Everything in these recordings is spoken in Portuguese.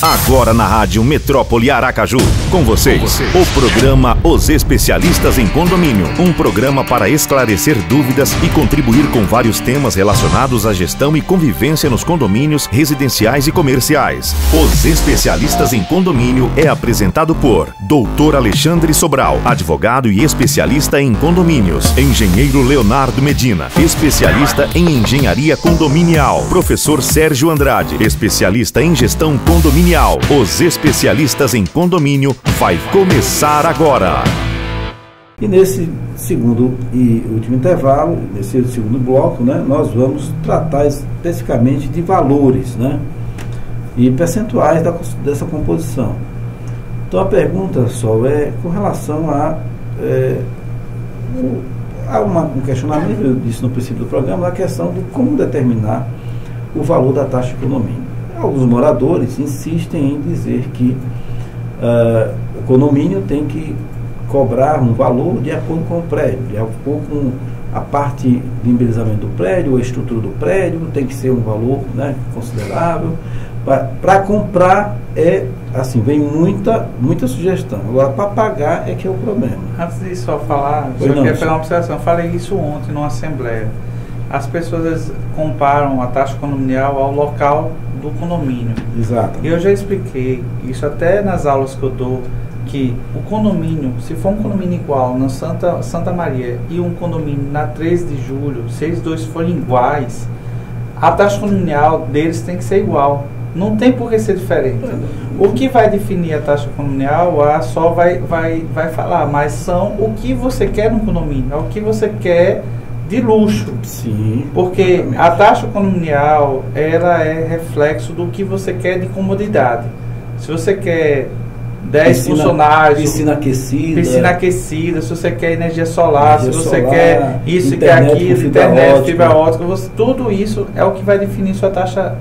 Agora na Rádio Metrópole Aracaju, com vocês, o programa Os Especialistas em Condomínio. Um programa para esclarecer dúvidas e contribuir com vários temas relacionados à gestão e convivência nos condomínios residenciais e comerciais. Os Especialistas em Condomínio é apresentado por Dr. Alexandre Sobral, advogado e especialista em condomínios. Engenheiro Leonardo Medina, especialista em engenharia condominial. Professor Sérgio Andrade, especialista em gestão condominial. Os Especialistas em Condomínio vai começar agora. E nesse segundo e último intervalo, nesse segundo bloco, né, nós vamos tratar especificamente de valores, né, e percentuais dessa composição. Então a pergunta só é com relação a um questionamento, eu disse no princípio do programa, a questão de como determinar o valor da taxa de condomínio. Alguns moradores insistem em dizer que o condomínio tem que cobrar um valor de acordo com o prédio, de acordo com a parte de embelezamento do prédio, a estrutura do prédio, tem que ser um valor, né, considerável. Para comprar vem muita sugestão. Agora, para pagar é que é o problema. Antes de só falar, só queria pegar uma observação. Eu falei isso ontem numa assembleia. As pessoas comparam a taxa condominial ao local do condomínio. Exato. E eu já expliquei isso até nas aulas que eu dou, que o condomínio, se for um condomínio igual na Santa Maria e um condomínio na 13 de julho, se eles dois forem iguais, a taxa condominial deles tem que ser igual. Não tem por que ser diferente. O que vai definir a taxa condominial, só vai falar, mas são o que você quer no condomínio, é o que você quer de luxo. Sim. Porque exatamente. A taxa condominial, ela é reflexo do que você quer de comodidade. Se você quer 10 funcionários, piscina aquecida, se você quer energia solar, se você quer isso e quer aquilo, internet, fibra ótica, tudo isso é o que vai definir sua taxa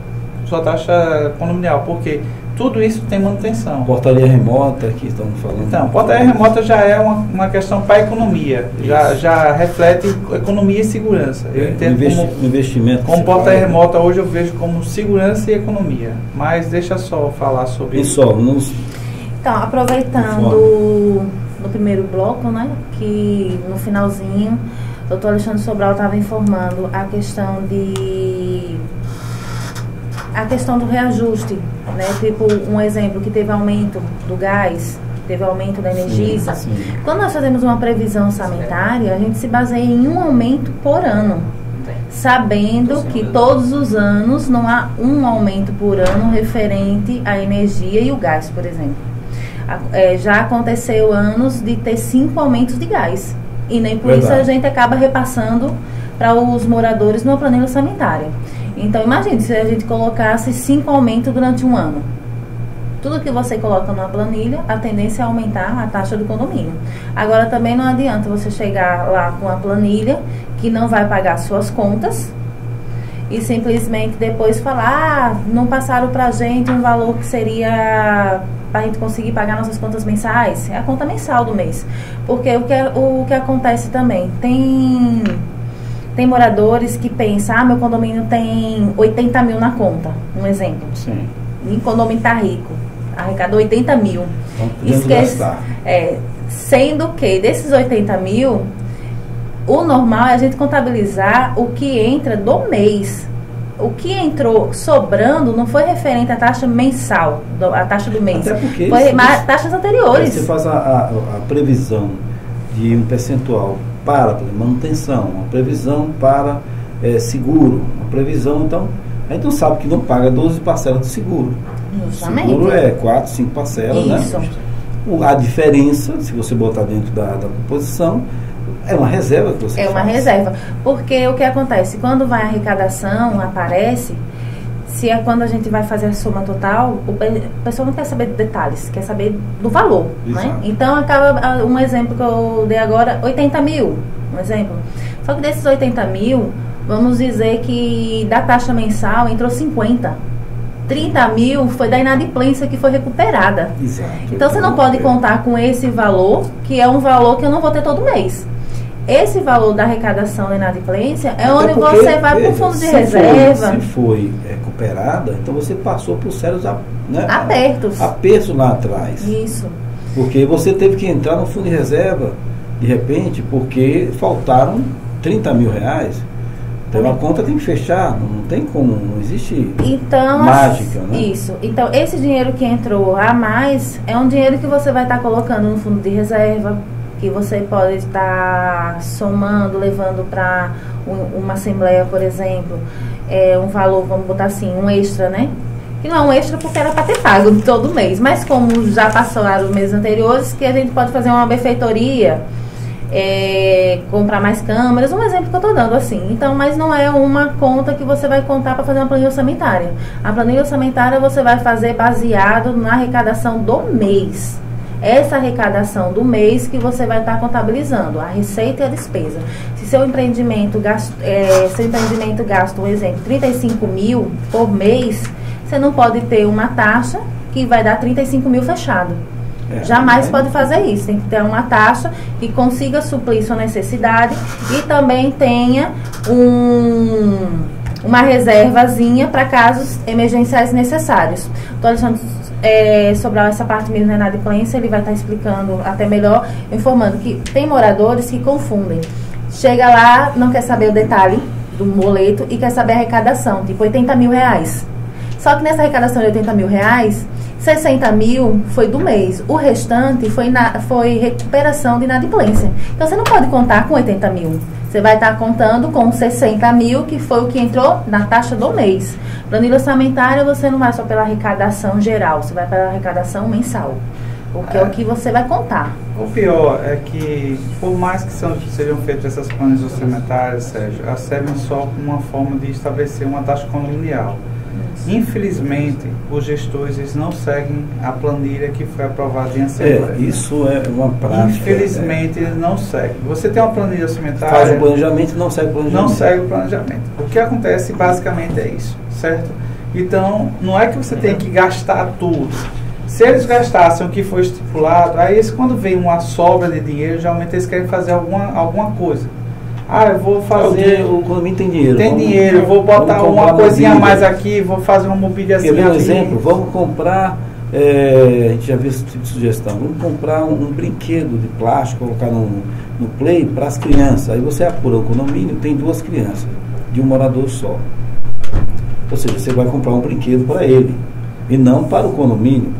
condominial, porque tudo isso tem manutenção. Portaria remota que estamos falando. Então, portaria remota já é uma questão para a economia, já reflete economia e segurança. Eu entendo investimento como portaria remota hoje eu vejo como segurança e economia, mas deixa só falar sobre isso. Então, aproveitando no primeiro bloco, né, que no finalzinho o Dr. Alexandre Sobral estava informando a questão do reajuste, né? Tipo, um exemplo que teve aumento do gás, teve aumento da energia. Sim. Quando nós fazemos uma previsão orçamentária, a gente se baseia em um aumento por ano, sabendo que todos os anos não há um aumento por ano referente à energia e o gás, por exemplo. Já aconteceu anos de ter 5 aumentos de gás, e nem por isso a gente acaba repassando para os moradores numa planilha orçamentária. Então, imagine se a gente colocasse 5 aumentos durante um ano. Tudo que você coloca numa planilha, a tendência é aumentar a taxa do condomínio. Agora, também não adianta você chegar lá com a planilha que não vai pagar suas contas e simplesmente depois falar, não passaram pra gente um valor que seria para a gente conseguir pagar nossas contas mensais. É a conta mensal do mês. Porque o que acontece também, tem moradores que pensam, meu condomínio tem 80 mil na conta, um exemplo. Sim. E o condomínio está rico, arrecadou 80 mil. Gastar. Sendo que desses 80 mil, o normal é a gente contabilizar o que entra do mês. O que entrou sobrando não foi referente à taxa mensal, a taxa do mês. Até porque foi taxas anteriores. Você faz a previsão de um percentual para manutenção, uma previsão para seguro, uma previsão, então, a gente não sabe que não paga 12 parcelas de seguro. Justamente. Seguro é 4, 5 parcelas, isso, né? A diferença, se você botar dentro da composição, é uma reserva que você faz. É uma reserva, porque o que acontece, quando vai a arrecadação, aparece, se é quando a gente vai fazer a soma total, o pessoal não quer saber de detalhes, quer saber do valor, né? Então, acaba, um exemplo que eu dei agora, 80 mil, um exemplo. Só que desses 80 mil, vamos dizer que da taxa mensal entrou 50. 30 mil foi da inadimplência que foi recuperada. Exato. Então, você não pode contar com esse valor, que é um valor que eu não vou ter todo mês. esse valor da arrecadação da inadimplência é Até onde porque, você vai para o fundo de reserva. Se foi recuperada, então você passou por sérios apertos lá atrás. Isso. Porque você teve que entrar no fundo de reserva, de repente, porque faltaram 30 mil reais. Então a conta tem que fechar, não tem como, não existe mágica, né? Isso. Então esse dinheiro que entrou a mais é um dinheiro que você vai estar colocando no fundo de reserva, que você pode estar somando, levando para uma assembleia, por exemplo, um valor, vamos botar assim, um extra, né? Que não é um extra porque era para ter pago todo mês, mas como já passaram os meses anteriores, que a gente pode fazer uma benfeitoria, comprar mais câmeras, um exemplo que eu estou dando assim. Então, mas não é uma conta que você vai contar para fazer uma planilha orçamentária. A planilha orçamentária você vai fazer baseado na arrecadação do mês. Essa arrecadação do mês que você vai estar contabilizando, a receita e a despesa. Se seu empreendimento gasta, um exemplo, 35 mil por mês, você não pode ter uma taxa que vai dar 35 mil fechado. Jamais pode fazer isso. Tem que ter uma taxa que consiga suprir sua necessidade e também tenha uma reservazinha para casos emergenciais necessários. Então, Alexandre, sobre essa parte mesmo da inadimplência, ele vai estar explicando até melhor, informando que tem moradores que confundem. Chega lá, não quer saber o detalhe do boleto e quer saber a arrecadação, tipo 80 mil reais. Só que nessa arrecadação de 80 mil reais, 60 mil foi do mês. O restante foi recuperação de inadimplência. Então, você não pode contar com 80 mil. Você vai estar contando com 60 mil, que foi o que entrou na taxa do mês. Planilha orçamentária, você não vai só pela arrecadação geral, você vai pela arrecadação mensal. Porque é o que você vai contar. O pior é que, por mais que sejam feitas essas planilhas orçamentárias, Sérgio, elas servem só como uma forma de estabelecer uma taxa condominial. Infelizmente, os gestores eles não seguem a planilha que foi aprovada em assembleia. Isso é uma prática. Infelizmente, eles não seguem. Você tem uma planilha orçamentária... Faz o planejamento e não segue o planejamento. Não segue o planejamento. O que acontece basicamente é isso, certo? Então, não é que você tem que gastar tudo. Se eles gastassem o que foi estipulado, aí eles, quando vem uma sobra de dinheiro, geralmente eles querem fazer alguma coisa. Eu vou fazer... O condomínio tem dinheiro. Tem dinheiro, eu vou botar uma coisinha a mais aqui, vou fazer uma mobília assim. Quer ver um exemplo? Vamos comprar, a gente já viu esse tipo de sugestão, vamos comprar um brinquedo de plástico, colocar no play para as crianças. Aí você apura o condomínio, tem 2 crianças, de um morador só. Ou seja, você vai comprar um brinquedo para ele, e não para o condomínio.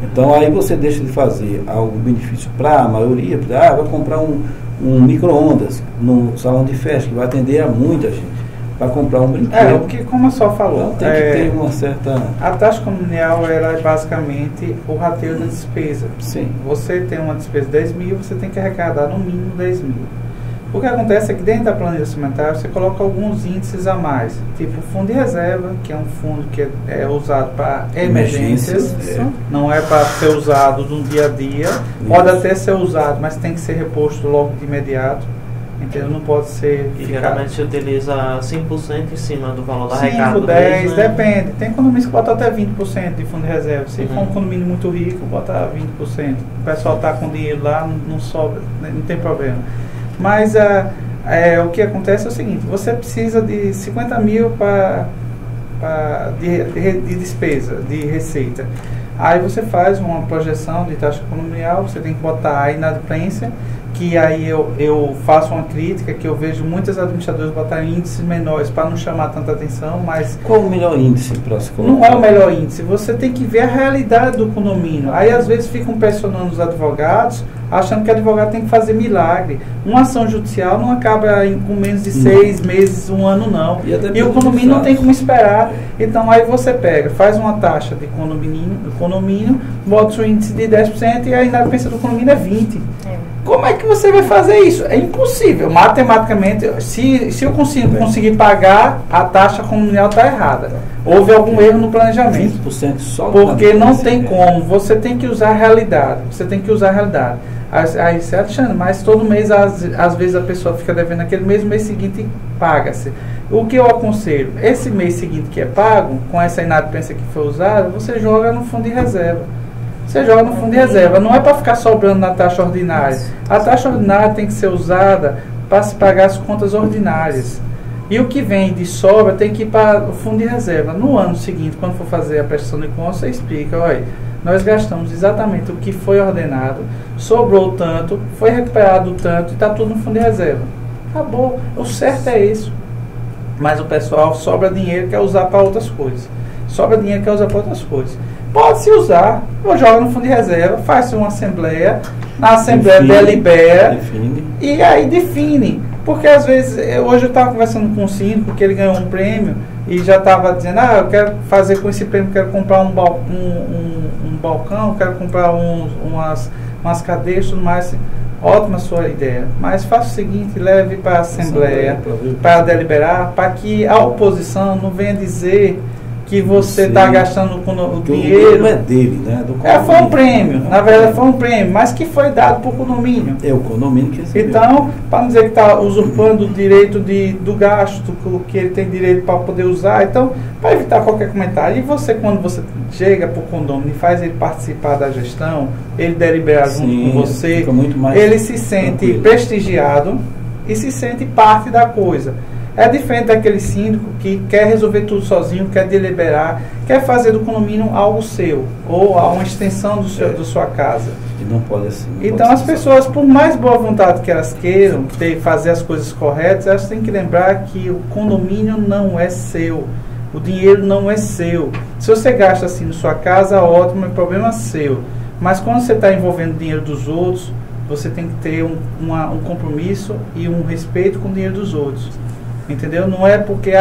Então aí você deixa de fazer algum benefício para a maioria, vai comprar um micro-ondas no salão de festa, que vai atender a muita gente, para comprar um brinquedo. Porque como a Sol falou, então, tem que ter uma certa... A taxa condominial ela é basicamente o rateio da despesa. Sim. Você tem uma despesa de 10 mil, você tem que arrecadar no mínimo 10 mil. O que acontece é que dentro da planilha orçamentária você coloca alguns índices a mais, tipo o fundo de reserva, que é um fundo que é usado para emergências, não é para ser usado no dia a dia, pode até ser usado, mas tem que ser reposto logo de imediato, entendeu? Não pode ser... E geralmente se utiliza 5% em cima do valor da arrecada. 5, 10, depende. Tem condomínios que botam até 20% de fundo de reserva. Se for um condomínio muito rico, bota 20%. O pessoal está com dinheiro lá, não sobra, não tem problema. Mas o que acontece é o seguinte, você precisa de 50 mil de despesa, de receita. Aí você faz uma projeção de taxa condominial, você tem que botar a inadimplência, que aí eu faço uma crítica, que eu vejo muitos administradores botarem índices menores para não chamar tanta atenção, mas... Qual o melhor índice para se colocar? Não é o melhor índice, você tem que ver a realidade do condomínio. Aí às vezes ficam pressionando os advogados, achando que o advogado tem que fazer milagre. Uma ação judicial não acaba com menos de 6 meses, 1 ano não. E o condomínio não tem como esperar. Então aí você pega, faz uma taxa de condomínio, bota o índice de 10% e a inadimplência do condomínio é 20%. Como é que você vai fazer isso? É impossível. Matematicamente, se eu conseguir pagar, a taxa condominial está errada. Houve algum erro no planejamento. 20% só. Porque não tem como. Você tem que usar a realidade. Você tem que usar a realidade. Aí você Alexandre, mas todo mês, às vezes, a pessoa fica devendo aquele mês seguinte paga-se. O que eu aconselho? Esse mês seguinte que é pago, com essa inadimplência que foi usada, você joga no fundo de reserva. Você joga no fundo de reserva. Não é para ficar sobrando na taxa ordinária. A taxa ordinária tem que ser usada para se pagar as contas ordinárias. E o que vem de sobra tem que ir para o fundo de reserva. No ano seguinte, quando for fazer a prestação de contas, você explica, olha, nós gastamos exatamente o que foi ordenado, sobrou tanto, foi recuperado tanto e está tudo no fundo de reserva. Acabou. O certo é isso. Mas o pessoal sobra dinheiro e quer usar para outras coisas. Sobra dinheiro e quer usar para outras coisas. Pode-se usar, ou joga no fundo de reserva, faz uma assembleia, na assembleia delibera e aí define. Porque às vezes, hoje eu estava conversando com um síndico que ele ganhou um prêmio e já estava dizendo, eu quero fazer com esse prêmio, quero comprar um balcão, quero comprar umas cadeiras e tudo mais. Ótima sua ideia, mas faça o seguinte, leve para a Assembleia, para deliberar, para que a oposição não venha dizer que você está gastando o dinheiro. Não é dele, né? Foi um prêmio, na verdade foi um prêmio, mas que foi dado por condomínio. É o condomínio que recebeu. Então, para não dizer que está usurpando o direito do gasto, que ele tem direito para poder usar, então, para evitar qualquer comentário. E você, quando você chega para o condomínio e faz ele participar da gestão, ele deliberar junto com você, ele se sente prestigiado e se sente parte da coisa. É diferente daquele síndico que quer resolver tudo sozinho, quer deliberar, quer fazer do condomínio algo seu, ou uma extensão da sua casa. E não pode assim. Então as pessoas, por mais boa vontade que elas queiram fazer as coisas corretas, elas têm que lembrar que o condomínio não é seu. O dinheiro não é seu. Se você gasta assim na sua casa, ótimo, é problema seu. Mas quando você está envolvendo o dinheiro dos outros, você tem que ter um compromisso e um respeito com o dinheiro dos outros. Entendeu? Não é porque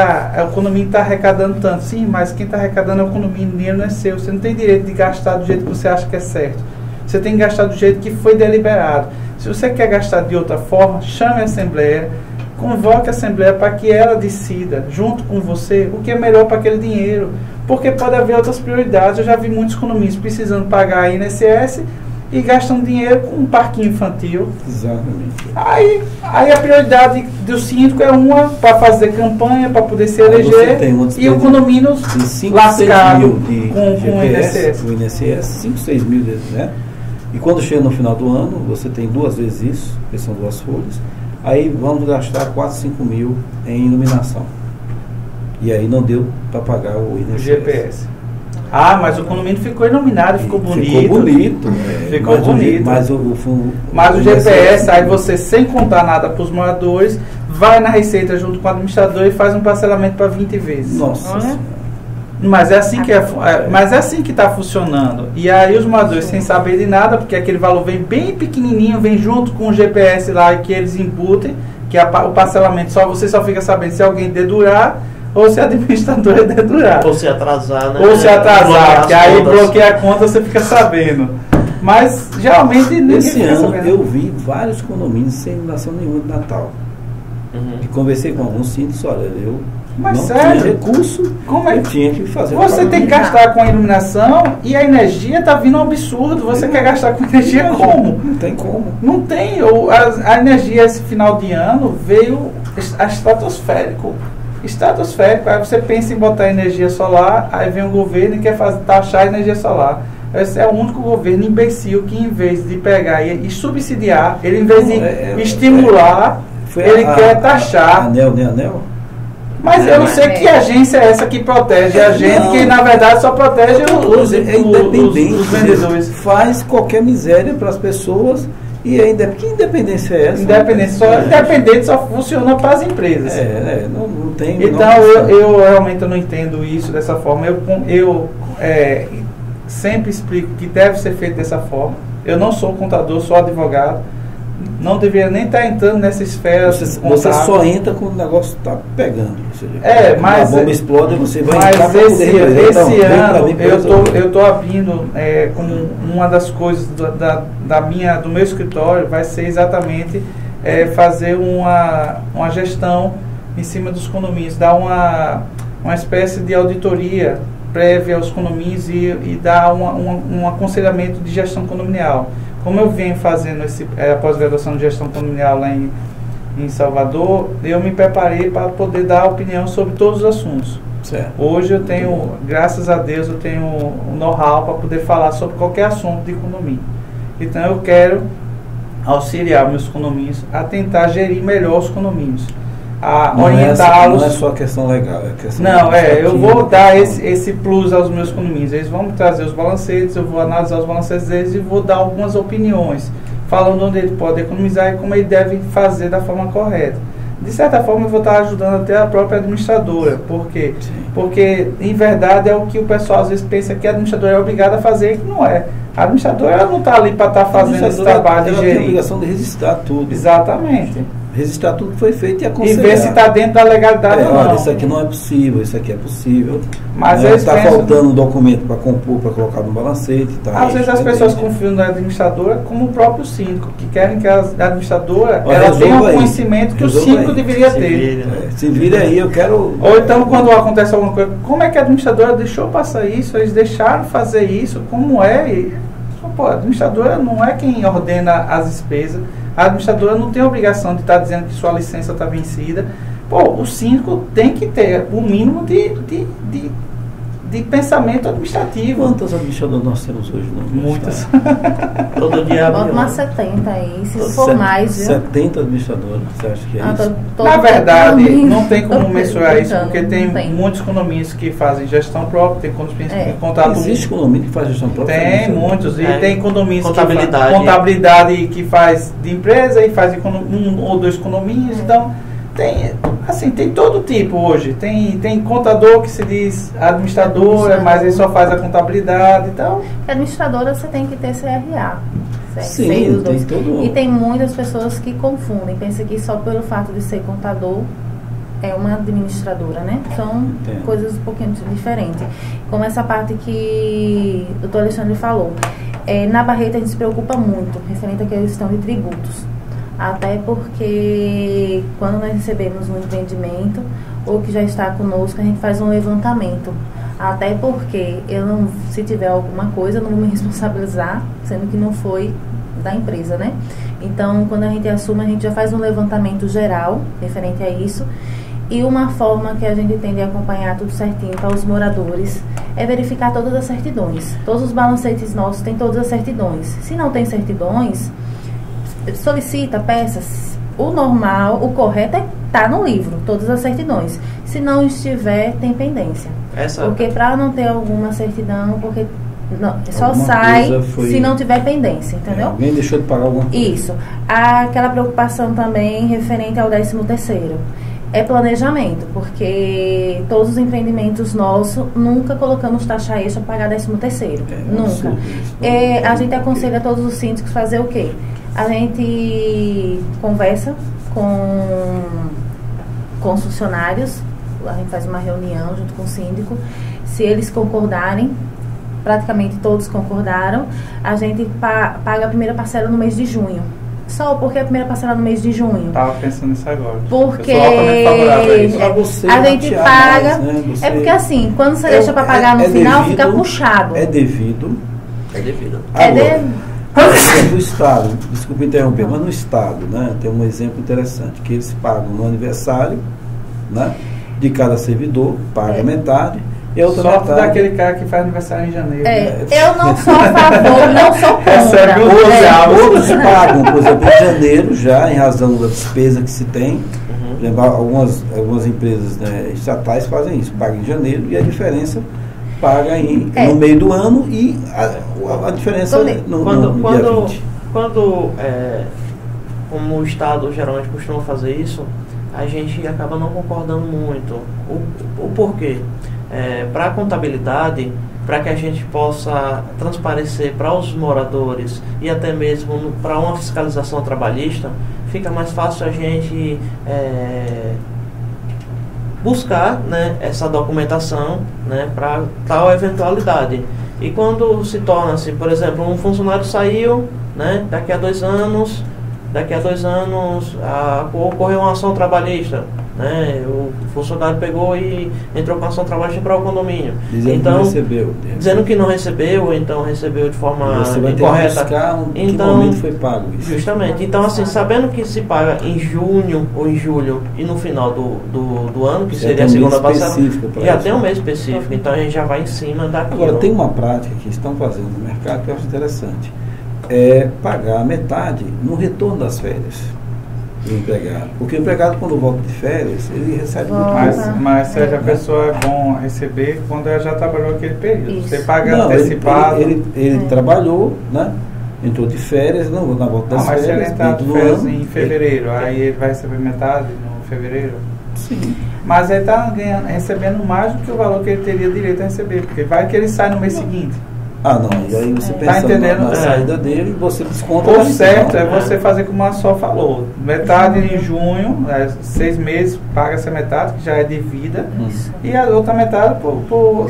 o condomínio está arrecadando tanto. Sim, mas quem está arrecadando é o condomínio, o dinheiro não é seu. Você não tem direito de gastar do jeito que você acha que é certo. Você tem que gastar do jeito que foi deliberado. Se você quer gastar de outra forma, chame a Assembleia, convoque a Assembleia para que ela decida, junto com você, o que é melhor para aquele dinheiro. Porque pode haver outras prioridades. Eu já vi muitos condomínios precisando pagar a INSS e gastam dinheiro com um parquinho infantil. Exatamente. Aí a prioridade do síndico é uma para fazer campanha, para poder se eleger, e o condomínio lascado com o INSS. O INSS, 5, 6 mil vezes, né? E quando chega no final do ano, você tem 2 vezes isso, que são 2 folhas, aí vamos gastar 4, 5 mil em iluminação. E aí não deu para pagar o INSS. O GPS. Mas o condomínio ficou iluminado, ficou bonito. Ficou bonito. Ficou bonito. Mas o GPS, aí você, sem contar nada para os moradores, vai na Receita junto com o administrador e faz um parcelamento para 20 vezes. Nossa. Mas é assim que está funcionando. E aí os moradores, sem saber de nada, porque aquele valor vem bem pequenininho, vem junto com o GPS lá que eles imputem, que o parcelamento você só fica sabendo se alguém dedurar, ou se a administradora dedurar. Ou se atrasar, né? Ou se atrasar, que aí bloqueia a conta, você fica sabendo. Mas, geralmente, nesse ano eu vi vários condomínios sem iluminação nenhuma de Natal. E conversei com alguns síndicos, olha, eu não tinha recurso, eu tinha que fazer. Você tem que gastar com a iluminação e a energia está vindo um absurdo. Você quer gastar com energia como? Não tem como. Não tem. A energia, esse final de ano, veio estratosférico. Aí você pensa em botar energia solar, aí vem o governo e quer taxar a energia solar. Esse é o único governo imbecil que, em vez de pegar e subsidiar, ele, em vez de estimular, ele quer taxar. Anel? Mas eu não sei que agência é essa que protege a gente, que na verdade só protege os vendedores. Faz qualquer miséria para as pessoas. E ainda, que independência é essa? Independente só funciona para as empresas. Não tem. Então eu realmente não entendo isso dessa forma. Eu sempre explico que deve ser feito dessa forma. Eu não sou contador, sou advogado. Não deveria nem estar entrando nessa esfera. Você só entra quando o negócio está pegando. Mas a bomba explode, você vai entrar. Mas esse ano eu estou abrindo como uma das coisas do meu escritório vai ser exatamente fazer uma gestão em cima dos condomínios, dar uma espécie de auditoria prévia aos condomínios e dar um aconselhamento de gestão condominial. Como eu venho fazendo a pós-graduação de gestão condominial lá em Salvador, eu me preparei para poder dar opinião sobre todos os assuntos. Certo. Hoje eu tenho, graças a Deus, eu tenho um know-how para poder falar sobre qualquer assunto de condomínio. Então eu quero auxiliar meus condomínios a tentar gerir melhor os condomínios, a orientá-los. Não é só questão legal, é questão eu vou dar esse plus aos meus condomínios. Eles vão me trazer os balancetes, eu vou analisar os balancetes deles e vou dar algumas opiniões, falando onde ele pode economizar e como ele deve fazer da forma correta. De certa forma, eu vou estar ajudando até a própria administradora. Por quê? Porque, em verdade, é o que o pessoal às vezes pensa que a administradora é obrigada a fazer, que não é. A administradora ela não está ali para estar fazendo esse trabalho de gerir. Ela tem a obrigação de registrar tudo. Exatamente. Registrar tudo que foi feito e aconselhar. E ver se está dentro da legalidade ou não. Olha, isso aqui não é possível, isso aqui é possível. Mas está faltando um documento para compor, para colocar no balancete. Às vezes as pessoas confiam na administradora como o próprio síndico, que querem que a administradora ela tenha o conhecimento que o síndico deveria ter. Se vira aí, eu quero... Ou então, quando acontece alguma coisa, como é que a administradora deixou passar isso? Eles deixaram fazer isso? Como é? Pô, a administradora não é quem ordena as despesas. A administradora não tem a obrigação de estar dizendo que sua licença está vencida. Pô, o síndico tem que ter o mínimo de pensamento administrativo. Quantas administradoras nós temos hoje? Muitas. Todo dia. Bota umas 70 aí, se for mais, viu? 70 administradoras, você acha que é isso? Na verdade, não tem como mensurar isso, porque tem muitos condomínios que fazem gestão própria, tem condomínios que contratam... Existe condomínio que faz gestão própria? Tem muitos, e tem condomínios contabilidade. que faz contabilidade que faz de empresa e faz um ou dois condomínios, então... Tem todo tipo hoje. Tem contador que se diz administradora, mas ele só faz a contabilidade. Então, administradora você tem que ter CRA. Sim, tem todo... E tem muitas pessoas que confundem, pensam que só pelo fato de ser contador é uma administradora, né? São coisas um pouquinho diferentes. Como essa parte que o doutor Alexandre falou. Na Barreto a gente se preocupa muito referente à questão de tributos. Até porque quando nós recebemos um empreendimento ou que já está conosco, a gente faz um levantamento. Até porque se tiver alguma coisa, eu não vou me responsabilizar, sendo que não foi da empresa, né? Então, quando a gente assume, a gente já faz um levantamento geral referente a isso. E uma forma que a gente tem de acompanhar tudo certinho para os moradores é verificar todas as certidões. Todos os balancetes nossos têm todas as certidões. Se não tem certidões, solicita peças. O normal, o correto é estar no livro, todas as certidões. Se não estiver, tem pendência. Porque para não ter alguma certidão, porque só alguma sai se não tiver pendência, entendeu? Alguém deixou de pagar alguma coisa. Isso. Aquela preocupação também referente ao 13º. É planejamento, porque todos os empreendimentos nossos nunca colocamos taxa extra para pagar 13º. Nunca. A gente aconselha todos os síndicos a fazer o quê? A gente conversa com os funcionários, a gente faz uma reunião junto com o síndico. Se eles concordarem, praticamente todos concordaram, a gente paga a primeira parcela no mês de junho. Só porque a primeira parcela no mês de junho. Estava pensando nisso agora. Porque a gente paga. Mais, né? É porque assim, quando você deixa para pagar no final, fica puxado. É devido. No Estado, desculpa interromper, mas no Estado, né, tem um exemplo interessante, que eles pagam no aniversário, né, de cada servidor, paga metade, e a outra só metade... daquele cara que faz aniversário em janeiro. Né? Eu não sou a favor, não sou contra. Outros pagam, por exemplo, em janeiro, já, em razão da despesa que se tem. Algumas empresas, né, estatais fazem isso, pagam em janeiro e a diferença paga no meio do ano e a diferença no dia 20. Como o Estado geralmente costuma fazer isso, a gente acaba não concordando muito. O porquê? Para a contabilidade, para que a gente possa transparecer para os moradores e até mesmo para uma fiscalização trabalhista, fica mais fácil a gente buscar, né, essa documentação, né, para tal eventualidade. E quando se torna assim, por exemplo, um funcionário saiu, né, daqui a 2 anos ocorreu uma ação trabalhista, né, o funcionário pegou e entrou com ação trabalhista para o condomínio. Dizendo que não recebeu, ou então recebeu de forma incorreta. Em que momento foi pago isso? Justamente. Então, assim, sabendo que se paga em junho ou em julho e no final do ano, que seria a segunda parcela, já tem um mês específico. Então, a gente já vai em cima daquilo. Agora, tem uma prática que estão fazendo no mercado que eu acho interessante. é pagar metade no retorno das férias do empregado. Porque o empregado, quando volta de férias, ele recebe muito mais. Mas se a pessoa é bom receber quando ela já trabalhou aquele período. Isso. Você paga Não, antecipado. Ele trabalhou, né? Entrou de férias, na volta das mas férias. se ele entrar de dentro do férias ano, em fevereiro, aí ele vai receber metade no fevereiro? Sim. Mas ele está recebendo mais do que o valor que ele teria direito a receber, porque vai que ele sai no mês seguinte. Ah, não, e aí você pensa entendendo? na saída dele, você desconta. O certo é você fazer como a Sol falou, metade em junho, 6 meses, paga essa metade, que já é devida, e a outra metade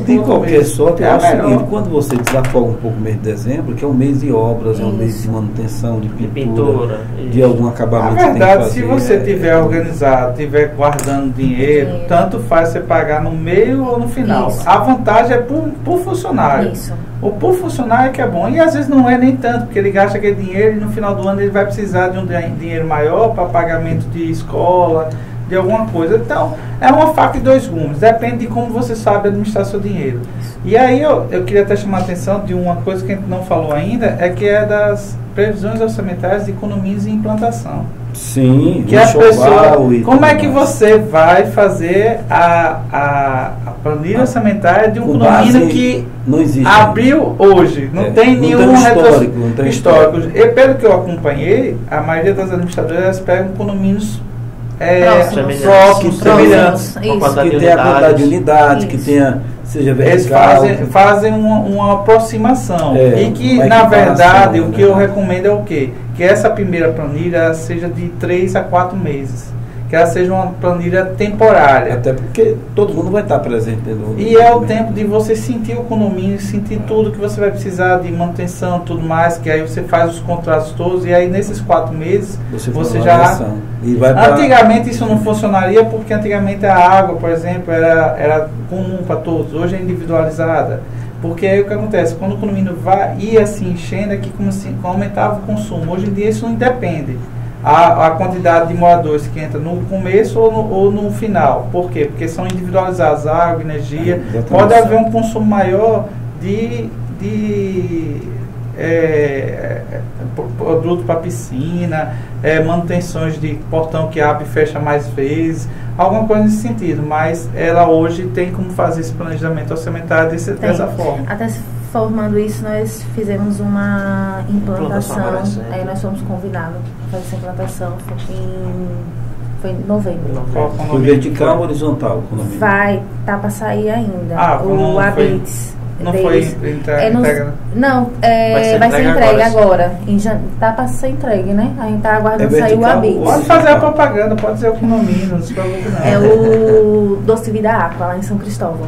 De qualquer sorte, é o seguinte, melhor. quando você desafoga um pouco o mês de dezembro, que é um mês de obras, é um mês de manutenção, de pintura, de algum acabamento Na verdade, que tem que se fazer, você tiver organizado, tiver guardando dinheiro, tanto faz você pagar no meio ou no final. Isso. A vantagem é por funcionário. Isso. O por funcionário é que é bom. E às vezes não é nem tanto, porque ele gasta aquele dinheiro e no final do ano ele vai precisar de um dinheiro maior para pagamento de escola, de alguma coisa. Então, é uma faca de dois gumes. Depende de como você sabe administrar seu dinheiro. E aí eu queria até chamar a atenção de uma coisa que a gente não falou ainda, é que é das previsões orçamentárias de economias e implantação. Sim, Que a pessoa, como é que mais. você vai fazer a planilha orçamentária de um Com condomínio base que não existe abriu hoje? Não tem não nenhum histórico, não tem histórico. E pelo que eu acompanhei, a maioria das administradoras elas pegam condomínios próximos, semelhantes. Isso. que tenha a quantidade de unidades, que tenha, seja Eles vertical. fazem uma aproximação. E que, uma na verdade, equiparação, o que eu recomendo é o quê? Que essa primeira planilha seja de 3 a 4 meses. Que ela seja uma planilha temporária. Até porque todo mundo vai estar presente. E é o tempo de você sentir o condomínio, sentir tudo que você vai precisar de manutenção, tudo mais, que aí você faz os contratos todos e aí nesses 4 meses você já... E vai antigamente isso não funcionaria porque antigamente a água, por exemplo, era comum para todos, hoje é individualizada. Porque aí o que acontece? Quando o condomínio ia se enchendo, é que aumentava o consumo. Hoje em dia isso não depende. A quantidade de moradores que entra no começo ou no final. Por quê? Porque são individualizados água, energia. Pode haver um consumo maior de produto para piscina, manutenções de portão que abre e fecha mais vezes, alguma coisa nesse sentido. Mas ela hoje tem como fazer esse planejamento orçamentário dessa forma. Até formando isso, nós fizemos uma implantação. Aí nós fomos convidados para fazer essa implantação. Foi em novembro. Foi vertical ou horizontal? Vai, tá para sair ainda. O Habits. Não foi entregue? Não, vai ser entregue agora. Tá para ser entregue, né? A gente tá aguardando sair o Habits. Pode fazer a propaganda, pode ser o condomínio, não se preocupe não. É o Doce Vida Aqua, lá em São Cristóvão.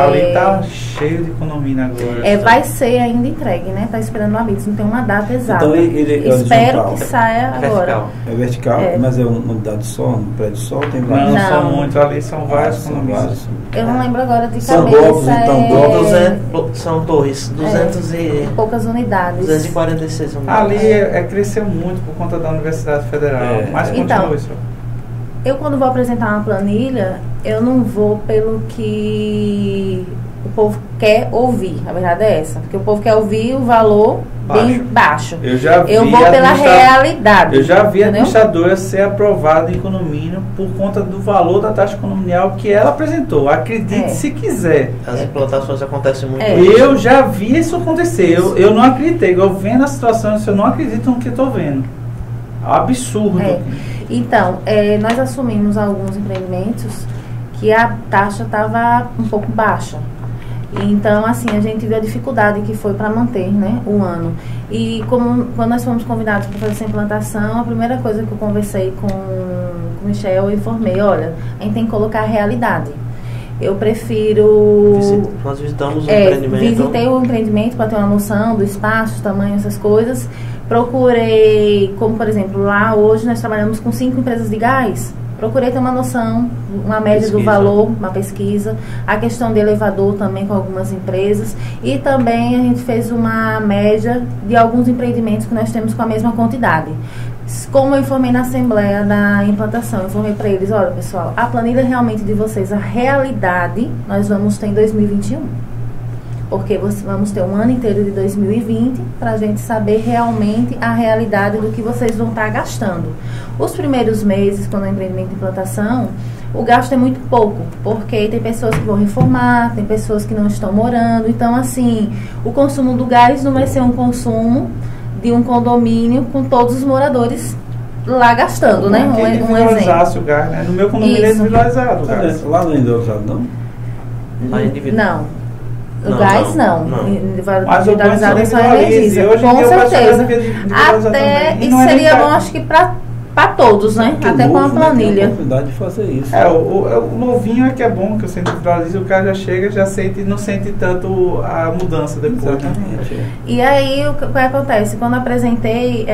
Ali tá cheio de condomínio agora. Vai ser ainda entregue, né? Tá esperando o Habits, não tem uma data exata. Então ele é espero que saia agora. É vertical, mas é uma unidade só, um prédio só? Tem vários? Não, são muitos, ali são vários condomínios. Eu não lembro agora de são cabeça. Blocos, então, são torres, 200 e... poucas unidades. 246 unidades. Ali cresceu muito por conta da Universidade Federal. Mas continua isso. Eu quando vou apresentar uma planilha, eu não vou pelo que o povo quer ouvir. A verdade é essa. Porque o povo quer ouvir o valor bem baixo. Eu vou pela realidade. Eu já vi a administradora ser aprovada em condomínio por conta do valor da taxa condominial que ela apresentou. Acredite se quiser. As implantações acontecem muito. Eu já vi isso acontecer. Eu não acreditei. Eu vendo a situação, eu não acredito no que estou vendo. É um absurdo. Então, nós assumimos alguns empreendimentos que a taxa estava um pouco baixa. Então, assim, a gente viu a dificuldade que foi para manter, né, o ano. E quando nós fomos convidados para fazer essa implantação, a primeira coisa que eu conversei com o Michel, eu informei, olha, a gente tem que colocar a realidade. Eu prefiro... Nós visitamos o empreendimento. Visitei o empreendimento para ter uma noção do espaço, tamanho, essas coisas. Procurei, como por exemplo, lá hoje nós trabalhamos com 5 empresas de gás. Procurei ter uma noção, uma média do valor, uma pesquisa. A questão de elevador também com algumas empresas. E também a gente fez uma média de alguns empreendimentos que nós temos com a mesma quantidade. Como eu informei na Assembleia da implantação, eu informei para eles, olha pessoal, a planilha realmente de vocês, a realidade, nós vamos ter em 2021. porque vamos ter um ano inteiro de 2020 para a gente saber realmente a realidade do que vocês vão estar gastando. Os primeiros meses, quando é empreendimento de implantação, o gasto é muito pouco, porque tem pessoas que vão reformar, tem pessoas que não estão morando. Então, assim, o consumo do gás não vai ser um consumo de um condomínio com todos os moradores lá gastando, né? Um exemplo. O gás, né? No meu condomínio é individualizado o gás. Lá não é individualizado, não? Não. O gás não. Individualizado é só energia. Com certeza. Até isso seria bom, acho que para todos, né? Até com a planilha. Tem a oportunidade de fazer isso. O novinho é que é bom, que eu sempre individualizo, o cara já chega, já sente, não sente tanto a mudança depois. Exatamente. Né? E aí, o que acontece? Quando eu apresentei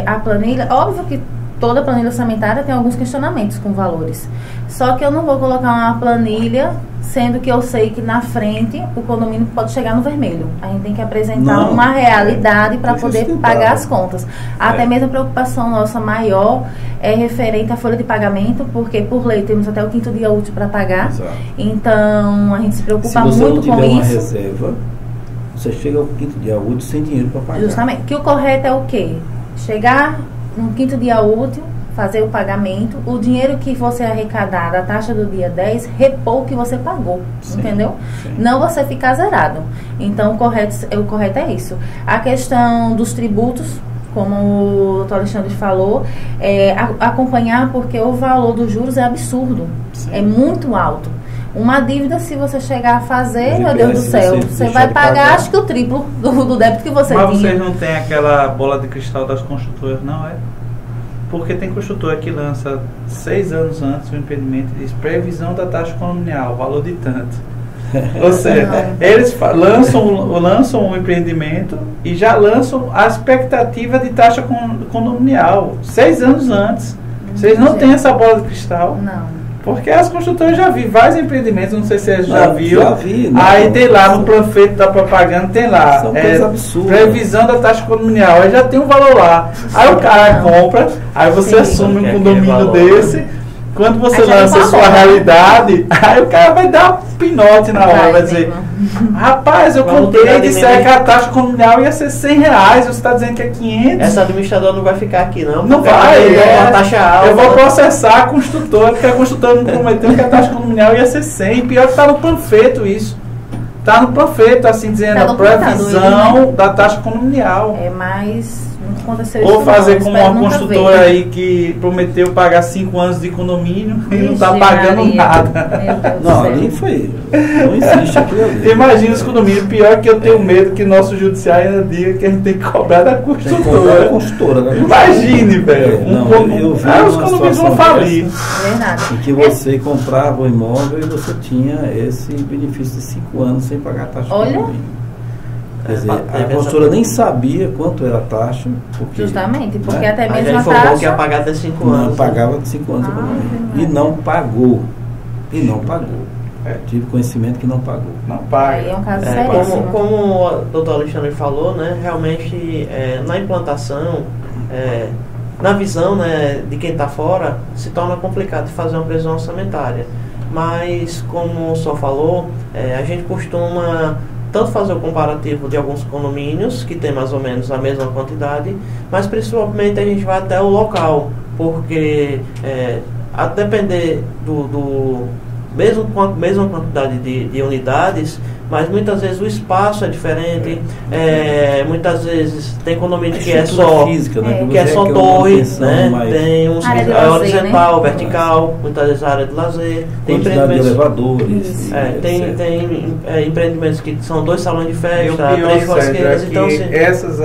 a planilha, óbvio que toda planilha orçamentária tem alguns questionamentos com valores. Só que eu não vou colocar uma planilha, sendo que eu sei que na frente o condomínio pode chegar no vermelho. A gente tem que apresentar uma realidade para poder pagar as contas. Até mesmo a preocupação nossa maior é referente à folha de pagamento, porque por lei temos até o 5º dia útil para pagar. Exato. Então a gente se preocupa muito com isso. Se você não tiver uma reserva, você chega ao 5º dia útil sem dinheiro para pagar. Justamente. Que o correto é o quê? Chegar no 5º dia útil, fazer o pagamento, o dinheiro que você arrecadar da taxa do dia 10, repor o que você pagou, entendeu? Sim. Não você ficar zerado. Então, o correto é isso. A questão dos tributos, como o Dr. Alexandre falou, acompanhar, porque o valor dos juros é absurdo. Sim. É muito alto. Uma dívida, se você chegar a fazer, meu Deus do céu, você vai pagar, acho que o triplo do débito que você tinha. Mas vocês não têm aquela bola de cristal das construtoras, não é? Porque tem construtora que lança 6 anos antes o empreendimento e diz previsão da taxa condominial, valor de tanto. Ou seja, eles lançam um empreendimento e já lançam a expectativa de taxa condominial 6 anos antes. Vocês não têm essa bola de cristal? Não. Porque as construtoras já vi vários empreendimentos, não sei se você já viu. Já vi, né? Aí tem lá no panfleto da propaganda, tem lá. São coisas absurdas. Previsão da taxa condominial, aí já tem um valor lá. Aí o cara compra, aí você assume um condomínio desse. Quando você lança a sua realidade, aí o cara vai dar um pinote na hora, vai dizer, rapaz, eu contei, disser que a taxa condominial ia ser R$100, você está dizendo que é 500. Essa administradora não vai ficar aqui, não. Não vai, uma taxa alta. Eu vou processar a construtora, porque a construtora não prometeu que a taxa condominial ia ser 100. Pior que está no panfleto isso. Está no panfleto, assim, dizendo a previsão da taxa condominial. É mais... Ou fazer como uma construtora aí que prometeu pagar 5 anos de condomínio e não está pagando nada. Não, ali foi. Não existe aquilo ali. Imagina os condomínios. Pior que eu tenho medo que nosso judiciário ainda diga que a gente tem que cobrar da construtora. Né? Imagine, velho. Os condomínios vão falir. Verdade. Em que você comprava o imóvel e você tinha esse benefício de 5 anos sem pagar a taxa de condomínio. Quer dizer, a construtora nem sabia quanto era a taxa. Porque, justamente, porque né? até mesmo a a taxa... que ia pagar até 5 anos. Não pagava de 5 anos. E não pagou. Tive conhecimento que não pagou. Não paga. Aí é um caso seríssimo. Como o doutor Alexandre falou, né, realmente na implantação, na visão, né, de quem está fora, se torna complicado de fazer uma previsão orçamentária. Mas, como o senhor falou, a gente costuma... tanto fazer o comparativo de alguns condomínios, que tem mais ou menos a mesma quantidade, mas principalmente a gente vai até o local, porque a depender mesmo com a mesma quantidade de unidades, mas muitas vezes o espaço é diferente, muitas vezes tem condomínio que é só física, né? que é só torre, né? Tem um horizontal, né? Vertical, muitas vezes área de lazer, tem empreendimentos de elevadores, tem empreendimentos que são 2 salões de festa, 3 churrasqueiras, então assim, essas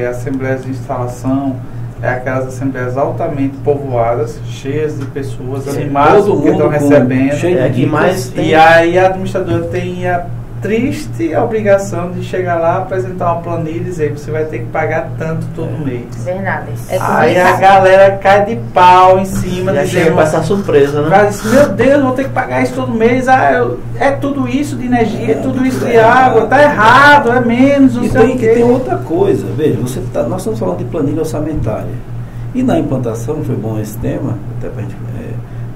assembleias de instalação aquelas assembleias altamente povoadas, cheias de pessoas, animadas que estão recebendo. E aí a administradora tem a triste obrigação de chegar lá, apresentar uma planilha e dizer você vai ter que pagar tanto todo mês. Verdade. Aí a galera cai de pau em cima. Já chega com essa surpresa, né? Diz, meu Deus, vou ter que pagar isso todo mês. É tudo isso de energia, é tudo isso de água, tá errado, é menos, não sei o quê. E tem outra coisa, veja, nós estamos falando de planilha orçamentária. E na implantação, foi bom esse tema, até para a gente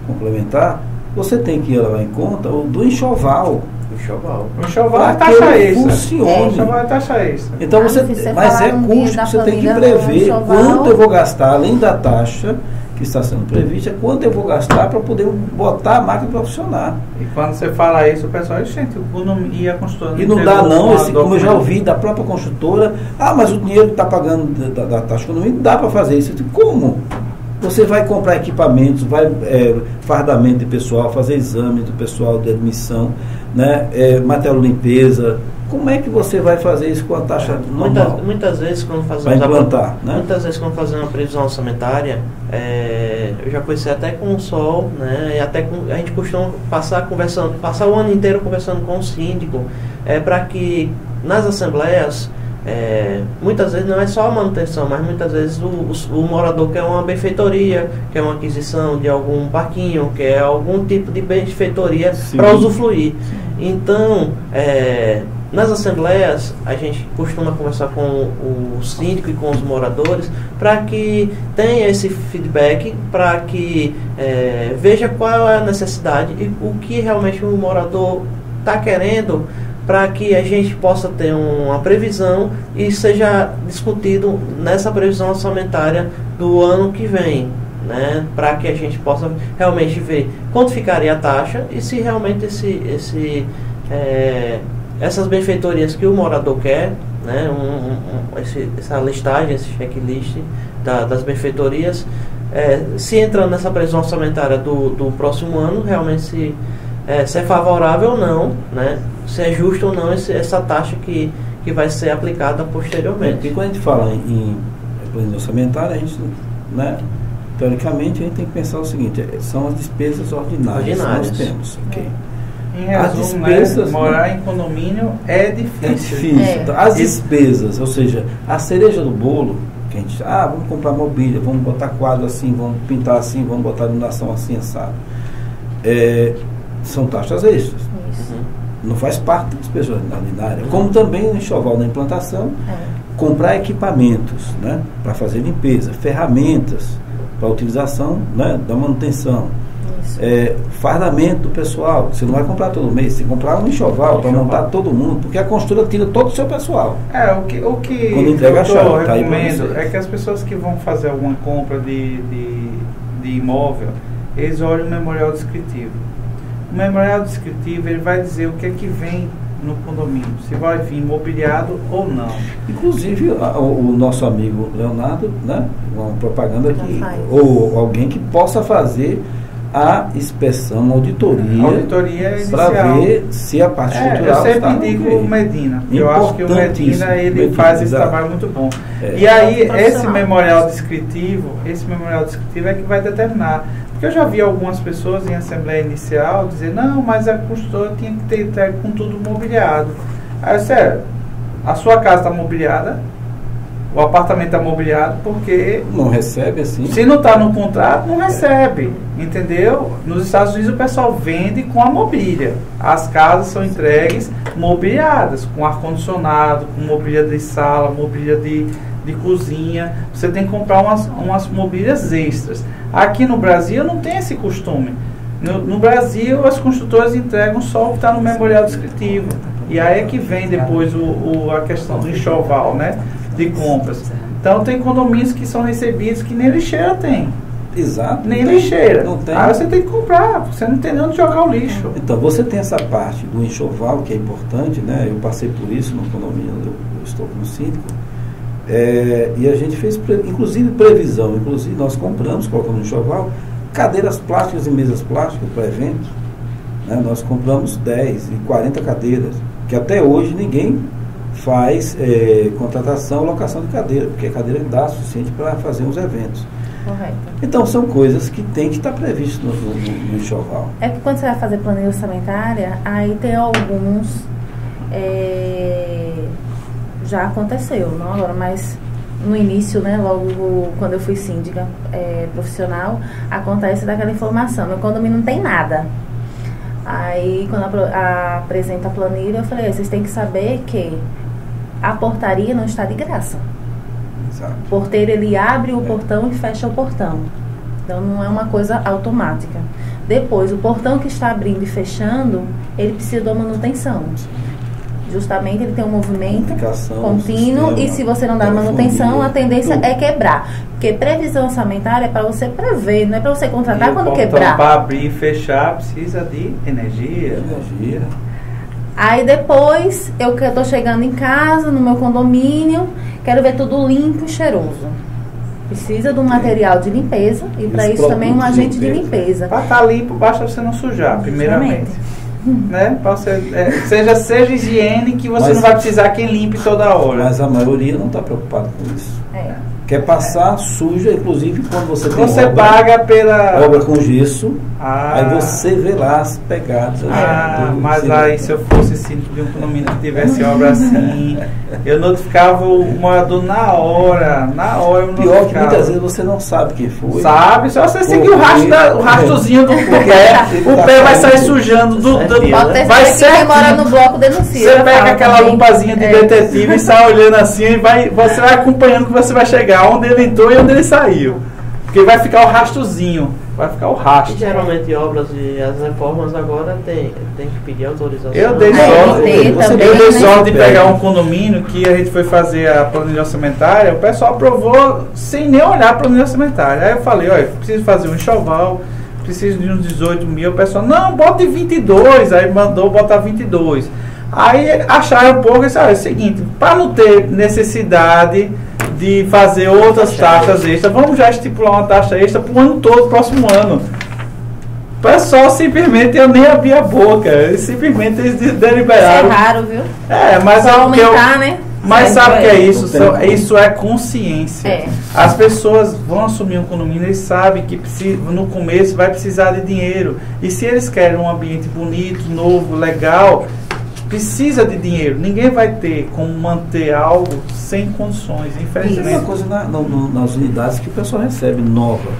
complementar, você tem que levar em conta o do enxoval. O enxoval é taxa extra. Funcione. O enxoval é taxa extra. Então mas é custo que você tem que prever quanto eu vou gastar, além da taxa que está sendo prevista, quanto eu vou gastar para poder botar a máquina para funcionar. E quando você fala isso, o pessoal, gente, e a construtora e não dá não, como eu já ouvi da própria construtora, mas o dinheiro que está pagando da taxa econômica, não dá para fazer isso. Como? Você vai comprar equipamentos, vai fardamento de pessoal, fazer exame do pessoal de admissão, né, material de limpeza. Como é que você vai fazer isso com a taxa normal? Muitas vezes quando fazemos uma previsão orçamentária, eu já conheci até com o Sol, né, e até a gente costuma passar o ano inteiro conversando com o síndico, para que nas assembleias, muitas vezes não é só a manutenção, mas muitas vezes o morador quer uma benfeitoria, quer uma aquisição de algum parquinho, quer algum tipo de benfeitoria para usufruir. Então, nas assembleias, a gente costuma conversar com o síndico e com os moradores para que tenha esse feedback, para que veja qual é a necessidade e o que realmente o morador está querendo, para que a gente possa ter uma previsão e seja discutido nessa previsão orçamentária do ano que vem, né? Para que a gente possa realmente ver quanto ficaria a taxa e se realmente essas benfeitorias que o morador quer, né? Essa listagem, esse checklist das benfeitorias, se entrando nessa previsão orçamentária do próximo ano, realmente se é favorável ou não, né? Se é justo ou não essa taxa que vai ser aplicada posteriormente. Porque quando a gente fala em plano orçamentário, a gente, né, teoricamente, a gente tem que pensar o seguinte: são as despesas ordinárias que nós temos. Okay? Em resumo, as despesas, morar em condomínio é difícil. É difícil. Então, as despesas, ou seja, a cereja do bolo, que a gente, vamos comprar mobília, vamos botar quadro assim, vamos pintar assim, vamos botar iluminação assim, assado. São taxas extras. Não faz parte da despesa ordinária. Como também no enxoval da implantação, comprar equipamentos, né, para fazer limpeza, ferramentas para utilização, né, da manutenção, fardamento do pessoal. Você não vai comprar todo mês, você comprar um enxoval para montar todo mundo, porque a construtora tira todo o seu pessoal. O que quando entrega a chave, eu recomendo é que as pessoas que vão fazer alguma compra de imóvel, eles olhem o memorial descritivo. O memorial descritivo, ele vai dizer o que é que vem no condomínio, se vai vir mobiliado ou não. Inclusive, o nosso amigo Leonardo, né, uma propaganda aqui, ou alguém que possa fazer a inspeção, uma auditoria inicial, para ver se a parte estrutural está. Eu sempre digo o Medina. Eu acho que o Medina ele faz esse trabalho muito bom. E aí, esse memorial descritivo é que vai determinar. Porque eu já vi algumas pessoas em assembleia inicial dizer, não, mas a construtora tinha que ter entregue com tudo mobiliado. Aí, sério, a sua casa está mobiliada, o apartamento está mobiliado, porque... Não recebe assim. Se não está no contrato, não recebe, entendeu? Nos Estados Unidos o pessoal vende com a mobília. As casas são entregues mobiliadas, com ar-condicionado, com mobília de sala, mobília de cozinha. Você tem que comprar umas mobílias extras. Aqui no Brasil não tem esse costume. No Brasil as construtoras entregam só o que está no memorial descritivo. E aí é que vem depois a questão do enxoval, né, de compras. Então tem condomínios que são recebidos que nem lixeira tem. Exato. Nem lixeira. Não tem. Aí você tem que comprar, você não tem nem onde jogar o lixo. Então você tem essa parte do enxoval que é importante, né? Eu passei por isso no condomínio, eu estou como síndico. E a gente fez, inclusive, previsão. Inclusive, nós colocamos no enxoval, cadeiras plásticas e mesas plásticas para eventos. Né? Nós compramos 10 e 40 cadeiras, que até hoje ninguém faz contratação ou locação de cadeira, porque a cadeira dá suficiente para fazer os eventos. Correto. Então, são coisas que tem que estar previsto no enxoval. É que quando você vai fazer planilha orçamentária, aí tem alguns... já aconteceu, não agora, mas no início, né, logo quando eu fui síndica profissional, acontece daquela informação, no condomínio não tem nada. Aí quando apresenta a planilha, eu falei, vocês têm que saber que a portaria não está de graça. Exato. O porteiro, ele abre o portão e fecha o portão. Então não é uma coisa automática. Depois, o portão que está abrindo e fechando, ele precisa de uma manutenção. Justamente ele tem um movimento contínuo e se você não dá manutenção, a tendência é quebrar. Porque previsão orçamentária é para você prever, não é para você contratar quando quebrar. Para abrir e fechar precisa de energia. Aí depois eu estou chegando em casa, no meu condomínio, quero ver tudo limpo e cheiroso. Precisa de um material de limpeza e para isso também um agente de limpeza. Para estar limpo, basta você não sujar, primeiramente. Né? Seja higiene que você não vai precisar quem limpe toda hora. Mas a maioria não está preocupada com isso. Quer passar suja, inclusive quando você tem obra, paga pela obra com gesso, aí você vê lá as pegadas. Mas aí se eu fosse síndico de um condomínio que tivesse obra assim, eu notificava o morador na hora eu notificava. Pior que muitas vezes você não sabe quem foi. Sabe, só você seguir o rastozinho do pé, o pé vai sair sujando vai ser quem mora no bloco denuncia. Você pega aquela lupazinha de detetive e sai olhando assim e você vai acompanhando que você vai chegar onde ele entrou e onde ele saiu. Porque vai ficar o rastozinho. Vai ficar o rastro. E geralmente obras e as reformas agora tem que pedir autorização. Eu dei sorte de pegar um condomínio que a gente foi fazer a planilha orçamentária, o pessoal aprovou sem nem olhar a planilha orçamentária. Aí eu falei, olha, preciso fazer um enxoval, preciso de uns 18 mil. O pessoal, não, bota 22. Aí mandou botar 22. Aí acharam um pouco e disseram, é o seguinte, para não ter necessidade de fazer outras taxas extras, vamos já estipular uma taxa extra para o ano todo, próximo ano. O pessoal simplesmente, eu nem abri a boca, simplesmente eles deliberaram. Isso é raro, viu? Mas só aumentar, né? Mas sabe o que é isso? Isso é consciência. As pessoas vão assumir um condomínio, eles sabem que no começo vai precisar de dinheiro. E se eles querem um ambiente bonito, novo, legal, precisa de dinheiro. Ninguém vai ter como manter algo sem condições, infelizmente. Tem uma coisa nas unidades que o pessoal recebe nova.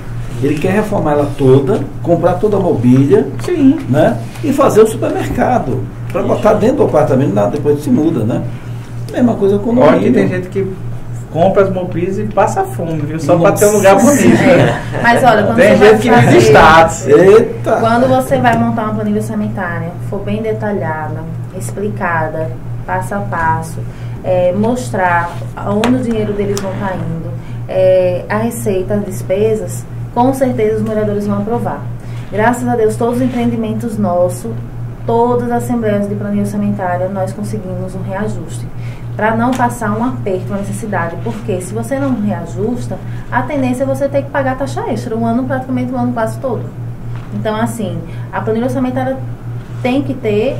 Ele quer reformar ela toda, comprar toda a mobília, né? E fazer o supermercado. Para botar dentro do apartamento, depois se muda, né? Mesma coisa com o condomínio. Olha que tem gente que compra as mobílias e passa fome, viu? Só para ter um lugar bonito. Né? Mas olha, quando tem você gente que vive status. Quando você vai montar uma planilha orçamentária, for bem detalhada, explicada, passo a passo, mostrar onde o dinheiro deles vão estar indo, a receita, as despesas, com certeza os moradores vão aprovar. Graças a Deus, todos os empreendimentos nossos, todas as assembleias de planilha orçamentária, nós conseguimos um reajuste. Para não passar um aperto, uma necessidade. Porque se você não reajusta, a tendência é você ter que pagar taxa extra, praticamente o ano quase todo. Então, assim, a planilha orçamentária tem que ter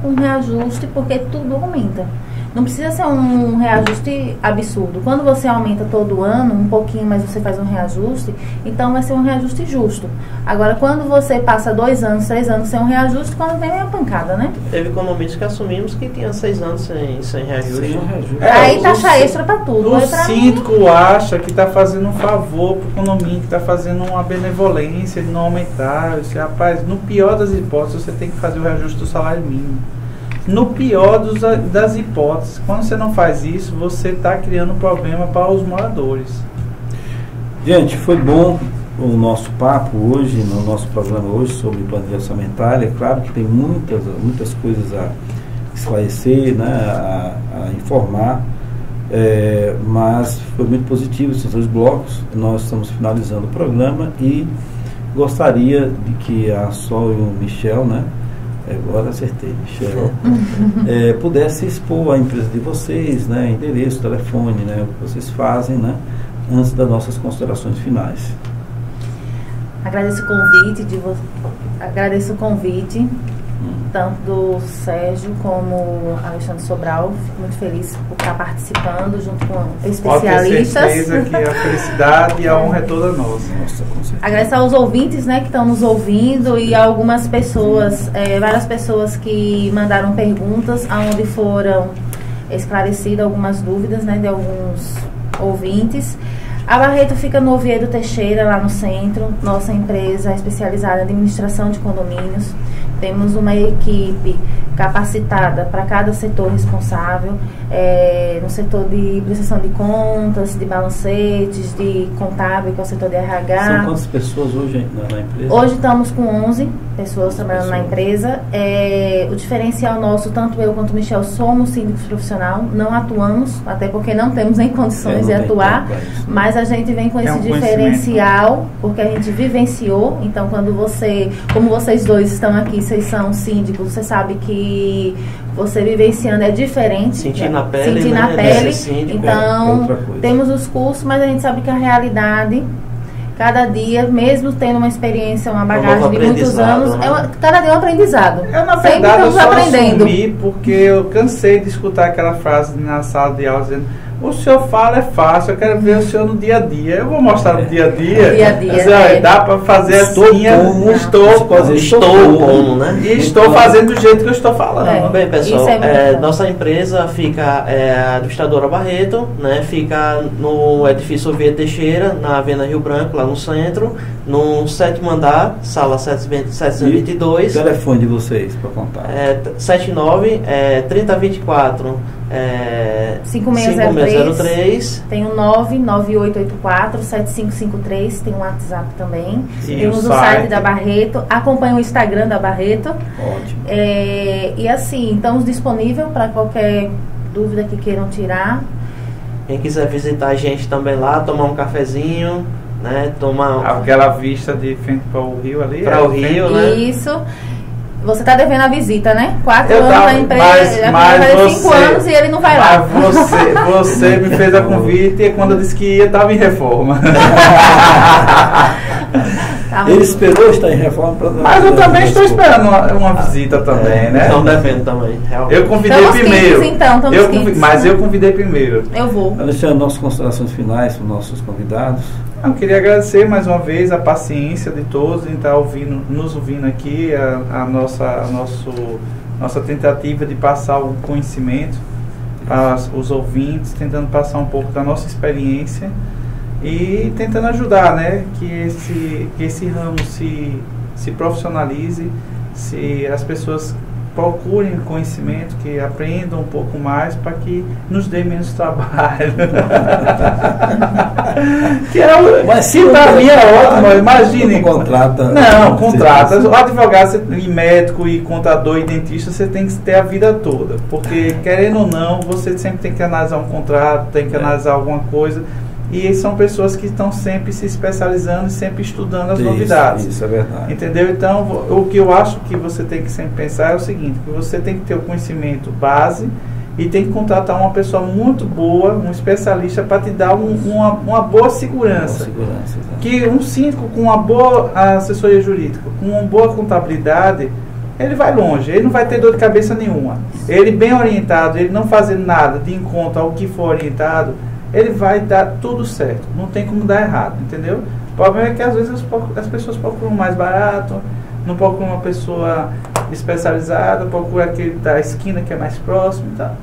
um reajuste, porque tudo aumenta. Não precisa ser um reajuste absurdo. Quando você aumenta todo ano, um pouquinho, mas você faz um reajuste, então vai ser um reajuste justo. Agora, quando você passa 2 anos, 3 anos sem um reajuste, quando vem a pancada, né? Teve condomínios que assumimos que tinha 6 anos sem reajuste. Aí taxa extra para tudo. O síndico acha que está fazendo um favor para o condomínio, que está fazendo uma benevolência de não aumentar. Disse, rapaz, no pior das hipóteses, você tem que fazer o reajuste do salário mínimo. No pior das hipóteses, quando você não faz isso, você está criando um problema para os moradores. Gente, foi bom o nosso papo hoje, no nosso programa hoje sobre planilha orçamentária. É claro que tem muitas coisas a esclarecer, né, a informar, mas foi muito positivo esses 2 blocos. Nós estamos finalizando o programa e gostaria de que a Sol e o Michel, né, agora acertei, Michel, pudesse expor a empresa de vocês, né, endereço, telefone, né, o que vocês fazem, né, antes das nossas considerações finais. Agradeço o convite, tanto do Sérgio como Alexandre Sobral. Fico muito feliz por estar participando junto com especialistas. Pode ter certeza que a felicidade e a honra é toda nossa. Agradecer aos ouvintes, né, que estão nos ouvindo, e a algumas pessoas, várias pessoas que mandaram perguntas, onde foram esclarecidas algumas dúvidas, né, de alguns ouvintes. A Barreto fica no Oviedo Teixeira, lá no centro. Nossa empresa é especializada em administração de condomínios. temos uma equipe capacitada para cada setor responsável, no setor de prestação de contas, de balancetes, de contábil, que é o setor de RH. São quantas pessoas hoje na empresa? Hoje estamos com 11 pessoas trabalhando na empresa. O diferencial nosso, tanto eu quanto o Michel, somos síndicos profissional, não atuamos, até porque não temos nem condições de atuar, mas a gente vem com esse diferencial, porque a gente vivenciou. Então, como vocês dois estão aqui, vocês são síndicos, você sabe que você vivenciando é diferente. Sentir na pele. Sentir na pele. Então, temos os cursos, mas a gente sabe que a realidade, cada dia, mesmo tendo uma experiência, uma bagagem de muitos anos, cada dia é um aprendizado. Eu, na verdade, eu só assumi porque eu cansei de escutar aquela frase na sala de aula dizendo: o senhor fala é fácil, eu quero ver o senhor no dia a dia. Eu vou mostrar no dia a dia. Dá para fazer assim, estou como, né? E estou fazendo do jeito que eu estou falando. Bem, pessoal, nossa empresa fica, a Administradora Barreto, né? Fica no edifício Vieira Teixeira, na Avenida Rio Branco, lá no centro, no 7º andar, sala 722. E o telefone de vocês para contar? 79-3024. 5603. Tem o 99884-7553. Tem o WhatsApp também. Temos o site da Barreto. Acompanha o Instagram da Barreto. Ótimo. E assim, estamos disponíveis para qualquer dúvida que queiram tirar. Quem quiser visitar a gente também lá, tomar um cafezinho, né? Aquela vista de frente para o rio ali. Para o rio, né? Isso. Você está devendo a visita, né? 4 anos na empresa, mas 5 anos e ele não vai lá. Você me fez a convite e quando eu disse que ia, estava em reforma. Ele esperou estar em reforma para... Mas eu também estou esperando uma visita também, né? Estão devendo também, realmente. Eu convidei primeiro. Mas eu convidei primeiro. Eu vou. Alexandre, nossas considerações finais para os nossos convidados. Eu queria agradecer mais uma vez a paciência de todos em estar nos ouvindo aqui, a nossa tentativa de passar o conhecimento para os ouvintes, tentando passar um pouco da nossa experiência e tentando ajudar, né, que esse ramo se profissionalize, se as pessoas procurem conhecimento, que aprendam um pouco mais para que nos dê menos trabalho. Mas se para mim é ótimo, imagine. Contrata. Não, contrata. O advogado e médico e contador e dentista você tem que ter a vida toda, porque querendo ou não, você sempre tem que analisar um contrato, tem que analisar alguma coisa. E são pessoas que estão sempre se especializando e sempre estudando as novidades. Isso é verdade. Entendeu? Então, o que eu acho que você tem que sempre pensar é o seguinte, que você tem que ter o conhecimento base e tem que contratar uma pessoa muito boa, um especialista, para te dar uma boa segurança. Que um síndico com uma boa assessoria jurídica, com uma boa contabilidade, ele vai longe, ele não vai ter dor de cabeça nenhuma. Ele bem orientado, ele não fazendo nada de encontro ao que for orientado, ele vai dar tudo certo, não tem como dar errado, entendeu? O problema é que às vezes as pessoas procuram mais barato, não procuram uma pessoa especializada, procuram aquele da esquina que é mais próximo e tal.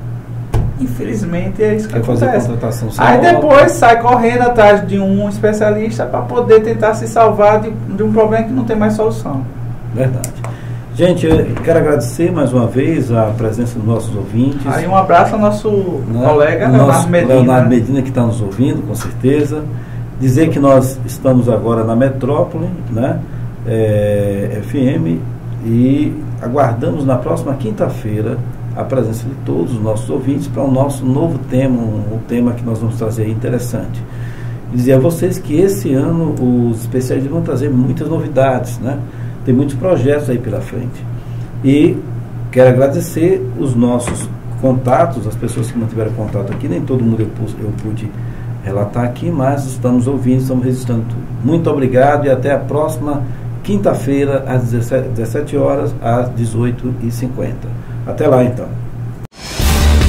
Infelizmente é isso que acontece. Aí depois sai correndo atrás de um especialista para poder tentar se salvar de um problema que não tem mais solução. Verdade. Gente, eu quero agradecer mais uma vez a presença dos nossos ouvintes. Aí um abraço ao nosso colega Leonardo Medina, que está nos ouvindo, com certeza. Dizer que nós estamos agora na Metrópole, né, FM, e aguardamos na próxima quinta-feira a presença de todos os nossos ouvintes para o nosso novo tema, um tema que nós vamos trazer interessante. Dizer a vocês que esse ano os especialistas vão trazer muitas novidades, né? Tem muitos projetos aí pela frente. E quero agradecer os nossos contatos, as pessoas que mantiveram contato aqui. Nem todo mundo eu pude relatar aqui, mas estamos ouvindo, estamos registrando tudo. Muito obrigado e até a próxima quinta-feira, às 17 horas, às 18h50. Até lá, então.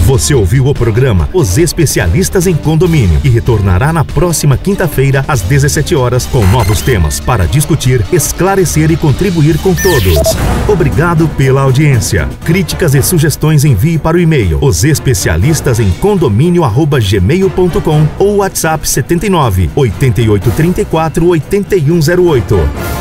Você ouviu o programa Os Especialistas em Condomínio e retornará na próxima quinta-feira às 17 horas com novos temas para discutir, esclarecer e contribuir com todos. Obrigado pela audiência. Críticas e sugestões envie para o e-mail osespecialistasemcondomínio@gmail.com ou WhatsApp 79 8834 8108.